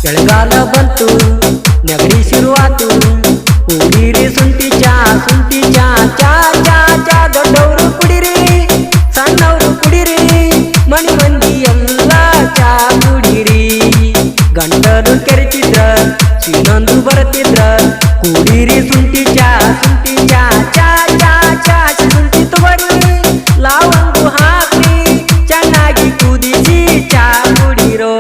ಚಳಿಗಾಲ ಬಂತು ನೆಗಡಿ ಶುರುವಾತು ಕುಡೀರಿ ಶುಂಠಿ ಚಾ ಚಾ ಚಾ ಚಾ ದೊಡ್ಡವರು ಕುಡಿರಿ ಸಣ್ಣವರು ಕುಡಿರಿ ಮನಿ ಮಂದಿ ಎಲ್ಲ ಚಾ ಕುಡಿರಿ ಗಂಟಲು ಕೆರೆತಿದ್ರ ಸೀನೊಂದು ಬರುತ್ತಿದ್ರ ಕುಡೀರಿ ಶುಂಠಿ ಚಾ ಚಾ ಚಾ ಚಾ ಶುಂಠಿ ತಗೋರಿ ಲಾವಂಗು ಹಾಕಿ ಚೆನ್ನಾಗಿ ಕುದಿಸಿ ಚಾ ಕುಡಿರೋ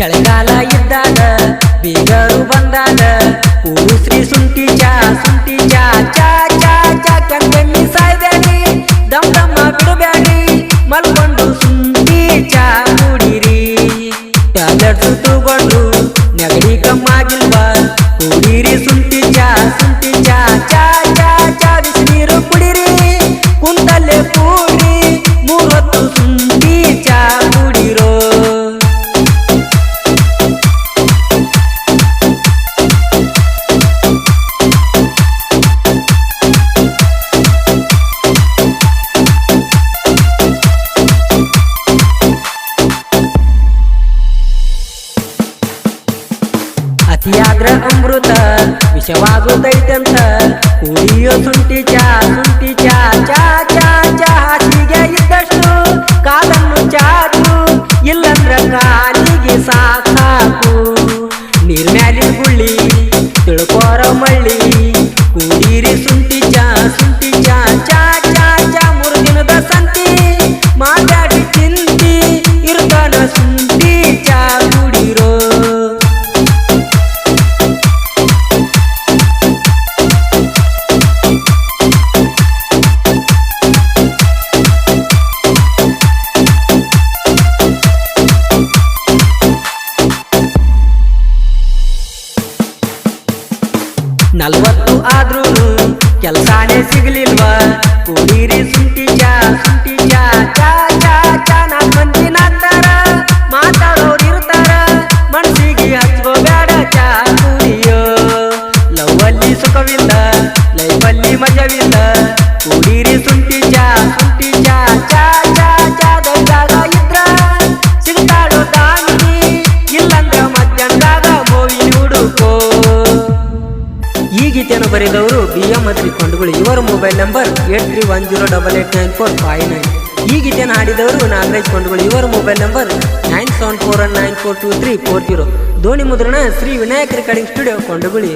ಚಳಿಗಾಲ ಇದ್ದಾಗ ಬೀಗರು ಬಂದಾಗ ಕೂಸ್ರಿ ಶುಂಠಿ ಚಾ ಚಾ ಚಾ ಚಾ ಕೆಮ್ಮಿ ಸಾಯ್ಬೇಡಿ ದಮ್ ದಮ್ಮ ಬಿಡಬೇಡಿ ಮಲ್ಕೊಂಡು ಶುಂಠಿ ಚಾ ಕುಡಿರಿ ಟ್ಯಾಬ್ಲೆಟ್ಸ್ ತಗೊಂಡು ನೆಗಡಿ ಕಮ್ಮಾಗಿಲ್ವಾ ಕುಡಿರಿ ಶುಂಠಿ ಚಾ ಚಾ ಚಾ ಚಾ ಬಿಸಿನೀರು ಕುಡಿರಿ ಕುಂತಲ್ಲೇ ಕೂಡಿ 3 ಹೊತ್ತು ಶುಂಠಿ ಚಾ ಕುಡಿರೋ ಅತಿಯಾದ್ರ ಅಮೃತ ವಿಷವಾಗುತ್ತೈತಂತ ಕುಡಿಯೋ ಶುಂಠಿ ಚಾ ಚಾ ಚಾ ಚಾ ಹಾಸಿಗೆ ಇದ್ದಷ್ಟು ಕಾಲನ್ನು ಚಾಚು ಇಲ್ಲಂದ್ರ ಕಾಲಿಗೆ ಸಾಕು ನೀರ್ ಮ್ಯಾಲಿನ ಗುಳ್ಳಿ ತಿಳ್ಕೋರ ಮಳ್ಳಿ ಕುಡೀರಿ ಶುಂಠಿ ಚಾ ಚಾ ಚಾ ಚಾ 3 ದಿನದ ಸಂತಿ ಮಾತಾಡಿ ಚಿಂತಿ ಇರ್ತಾನ ಶುಂಠಿ ಚಾ ಕುಡಿರೋ ನಲ್ವತ್ತು ಆದ್ರೂನು ಕೆಲಸಾನೇ ಸಿಗಲಿಲ್ವಾ ಕುಡೀರಿ ಶುಂಠಿ ಚಾ ಚಾ ಚಾ ಚಾ 4 ಮಂದಿ ನಾಗ್ತಾರ ಮಾತಾಡೋರು ಇರ್ತಾರ ಮನಸ್ಸಿಗೆ ಹಚ್ಕೋಬೇಡ ಚಾ ಕುಡಿಯೋ ಲವ್ವಲ್ಲಿ ಸುಖವಿಲ್ಲ ಲೈಫಲ್ಲಿ ಮಜವಿಲ್ಲ ಕುಡೀರಿ ಶುಂಠಿ ಚಾ ಚಾ ಚಾ ಚಾ ದೊಡ್ಡಾಗ ಇದ್ರ ಸಿಗ್ತಾಳೋ ದಾನಿ ಇಲ್ಲಂದ್ರ ಮಧ್ಯಾಹ್ನದಾಗ ಮೂವಿ ಹುಡುಕೋ ಈ ಗೀತೆಯನ್ನು ಬರೆದವರು BM ಅತ್ರಿ ಕೊಂಡಗುಳಿ. ಇವರ ಮೊಬೈಲ್ ನಂಬರ್ 8310889459. ಈ ಗೀತೆಯನ್ನು ಹಾಡಿದವರು ನಾಗರಾಜ್ ಕೊಂಡಗುಳಿ. ಇವರ ಮೊಬೈಲ್ ನಂಬರ್ 9741942340. ಧ್ವನಿ ಮುದ್ರಣ ಶ್ರೀ ವಿನಾಯಕ ರೆಕಾರ್ಡಿಂಗ್ ಸ್ಟುಡಿಯೋ ಕೊಂಡಗುಳಿ.